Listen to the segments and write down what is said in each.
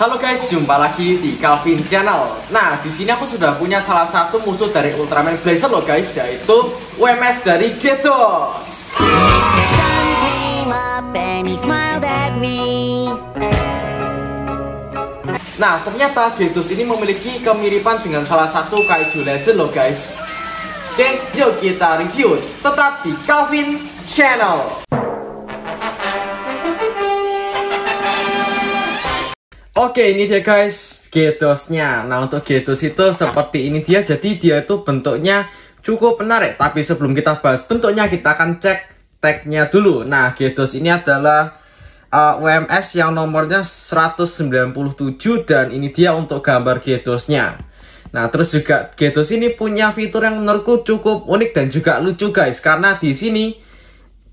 Halo guys, jumpa lagi di Calvin Channel. Nah, di sini aku sudah punya salah satu musuh dari Ultraman Blazer loh guys, yaitu WMS dari Getos. Nah, ternyata Getos ini memiliki kemiripan dengan salah satu kaiju legend loh guys. Oke, yuk kita review. Tetap di Calvin Channel. Oke, ini dia guys Getosnya. Nah, untuk Getos itu seperti ini dia. Jadi dia itu bentuknya cukup menarik. Tapi sebelum kita bahas bentuknya, kita akan cek tagnya dulu. Nah, Getos ini adalah WMS yang nomornya 197. Dan ini dia untuk gambar Getosnya. Nah, terus juga Getos ini punya fitur yang menurutku cukup unik dan juga lucu guys. Karena di sini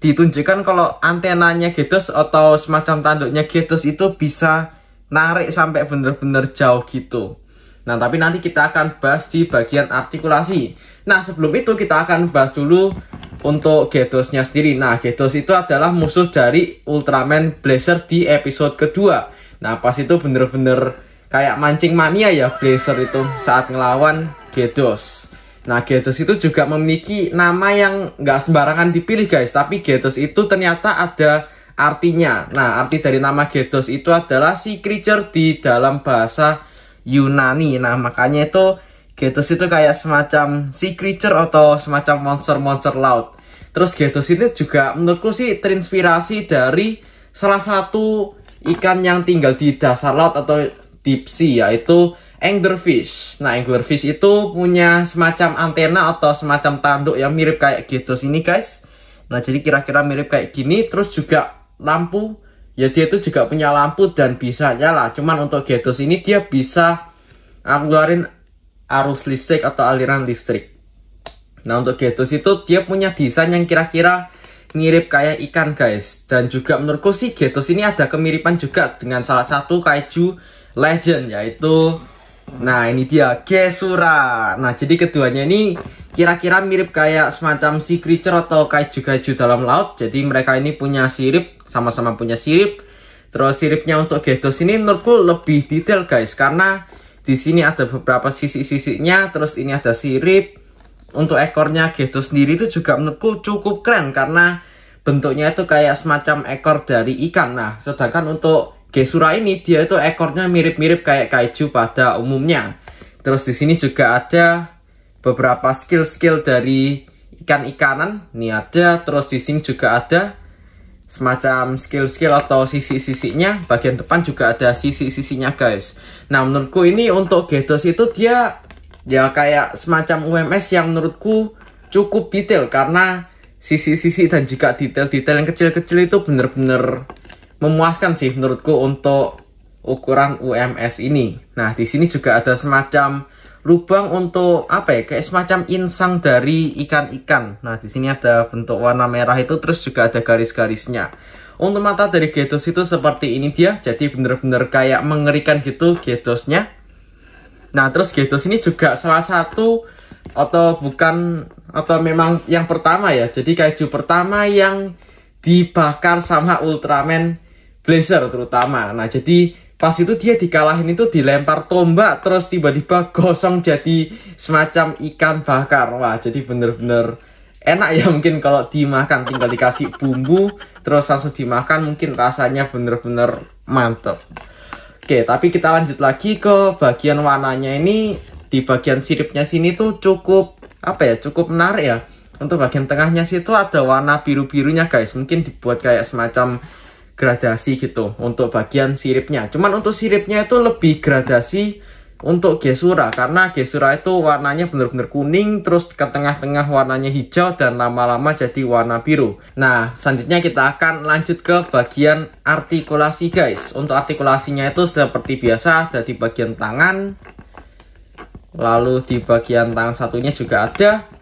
ditunjukkan kalau antenanya Getos atau semacam tanduknya Getos itu bisa narik sampai bener-bener jauh gitu. Nah, tapi nanti kita akan bahas di bagian artikulasi. Nah, sebelum itu kita akan bahas dulu untuk Getosnya sendiri. Nah, Getos itu adalah musuh dari Ultraman Blazer di episode kedua. Nah, pas itu bener-bener kayak mancing mania ya Blazer itu saat ngelawan Getos. Nah, Getos itu juga memiliki nama yang nggak sembarangan dipilih guys. Tapi Getos itu ternyata ada artinya. Nah, arti dari nama Getos itu adalah sea creature di dalam bahasa Yunani. Nah, makanya itu Getos itu kayak semacam sea creature atau semacam monster-monster laut. Terus Getos ini juga menurutku sih terinspirasi dari salah satu ikan yang tinggal di dasar laut atau deep sea, yaitu anglerfish. Nah, anglerfish itu punya semacam antena atau semacam tanduk yang mirip kayak Getos ini guys. Nah, jadi kira-kira mirip kayak gini. Terus juga lampu, ya dia itu juga punya lampu dan bisa nyala. Cuman untuk Getos ini dia bisa ngeluarin arus listrik atau aliran listrik. Nah, untuk Getos itu dia punya desain yang kira-kira mirip kayak ikan guys. Dan juga menurutku sih Getos ini ada kemiripan juga dengan salah satu kaiju legend, yaitu nah ini dia Gezura. Nah, jadi keduanya ini kira-kira mirip kayak semacam sea creature atau kaiju-kaiju dalam laut. Jadi mereka ini punya sirip, sama-sama punya sirip. Terus siripnya untuk Getos ini menurutku lebih detail guys, karena di sini ada beberapa sisi-sisinya. Terus ini ada sirip. Untuk ekornya Getos sendiri itu juga menurutku cukup keren karena bentuknya itu kayak semacam ekor dari ikan. Nah, sedangkan untuk Gezura ini dia itu ekornya mirip-mirip kayak kaiju pada umumnya. Terus di sini juga ada beberapa skill-skill dari ikan-ikanan. Ini ada. Terus di sini juga ada semacam skill-skill atau sisi-sisinya. Bagian depan juga ada sisi-sisinya guys. Nah, menurutku ini untuk Getos itu dia ya kayak semacam UMS yang menurutku cukup detail, karena sisi-sisi dan juga detail-detail yang kecil-kecil itu bener-bener memuaskan sih menurutku untuk ukuran UMS ini. Nah, di sini juga ada semacam lubang untuk apa ya? Kayak semacam insang dari ikan-ikan. Nah, di sini ada bentuk warna merah itu, terus juga ada garis-garisnya. Untuk mata dari Getos itu seperti ini dia. Jadi bener-bener kayak mengerikan gitu Getosnya. Nah, terus Getos ini juga salah satu atau bukan atau memang yang pertama ya. Jadi kaiju pertama yang dibakar sama Ultraman Blazer terutama. Nah, jadi pas itu dia dikalahin itu dilempar tombak, terus tiba-tiba gosong jadi semacam ikan bakar. Wah, jadi bener-bener enak ya mungkin kalau dimakan. Tinggal dikasih bumbu, terus langsung dimakan, mungkin rasanya bener-bener mantep. Oke, tapi kita lanjut lagi ke bagian warnanya ini. Di bagian siripnya sini tuh cukup, apa ya, cukup menarik ya. Untuk bagian tengahnya situ ada warna biru-birunya guys. Mungkin dibuat kayak semacam gradasi gitu untuk bagian siripnya. Cuman untuk siripnya itu lebih gradasi untuk Gezura, karena Gezura itu warnanya bener-bener kuning, terus ke tengah-tengah warnanya hijau, dan lama-lama jadi warna biru. Nah, selanjutnya kita akan lanjut ke bagian artikulasi guys. Untuk artikulasinya itu seperti biasa ada di bagian tangan. Lalu di bagian tangan satunya juga ada.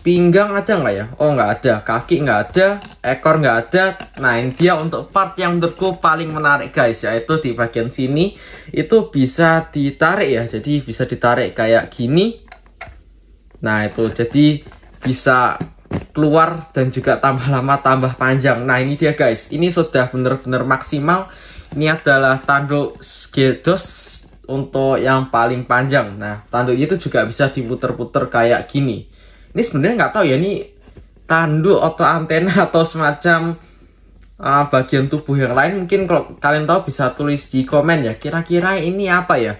Pinggang ada nggak ya? Oh, nggak ada. Kaki nggak ada. Ekor nggak ada. Nah, ini dia untuk part yang menurutku paling menarik guys, yaitu di bagian sini itu bisa ditarik ya. Jadi bisa ditarik kayak gini. Nah, itu jadi bisa keluar dan juga tambah lama tambah panjang. Nah, ini dia guys. Ini sudah bener-bener maksimal. Ini adalah tanduk G-DOS untuk yang paling panjang. Nah, tanduk itu juga bisa diputer-puter kayak gini. Ini sebenarnya nggak tahu ya, ini tanduk atau antena atau semacam bagian tubuh yang lain. Mungkin kalau kalian tahu bisa tulis di komen ya, kira-kira ini apa ya.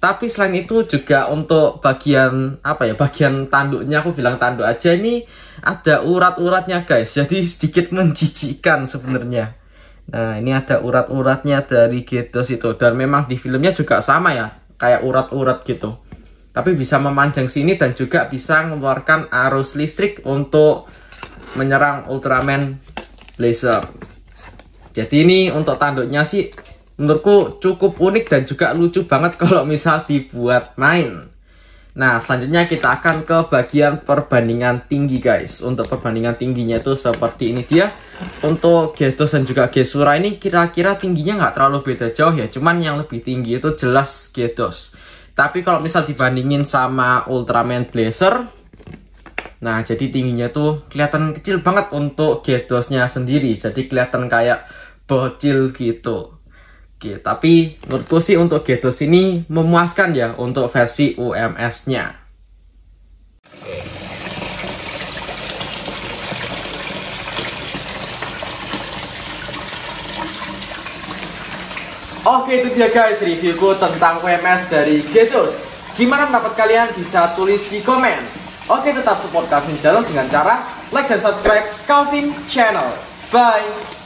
Tapi selain itu juga untuk bagian apa ya, bagian tanduknya, aku bilang tanduk aja, ini ada urat-uratnya guys. Jadi sedikit menjijikkan sebenarnya. Nah, ini ada urat-uratnya dari G-DOS itu. Dan memang di filmnya juga sama ya, kayak urat-urat gitu. Tapi bisa memanjang sini dan juga bisa mengeluarkan arus listrik untuk menyerang Ultraman Blazer. Jadi ini untuk tanduknya sih menurutku cukup unik dan juga lucu banget kalau misal dibuat main. Nah, selanjutnya kita akan ke bagian perbandingan tinggi guys. Untuk perbandingan tingginya itu seperti ini dia. Untuk G-DOS dan juga Gesura ini kira-kira tingginya nggak terlalu beda jauh ya. Cuman yang lebih tinggi itu jelas G-DOS. Tapi kalau misal dibandingin sama Ultraman Blazer, nah jadi tingginya tuh kelihatan kecil banget untuk G-DOS-nya sendiri. Jadi kelihatan kayak bocil gitu. Oke, tapi menurutku sih untuk G-DOS ini memuaskan ya untuk versi UMS-nya. Oke, itu dia guys reviewku tentang UMS dari G-DOS. Gimana pendapat kalian? Bisa tulis di komen. Oke, tetap support Calvin Channel dengan cara like dan subscribe Calvin Channel. Bye!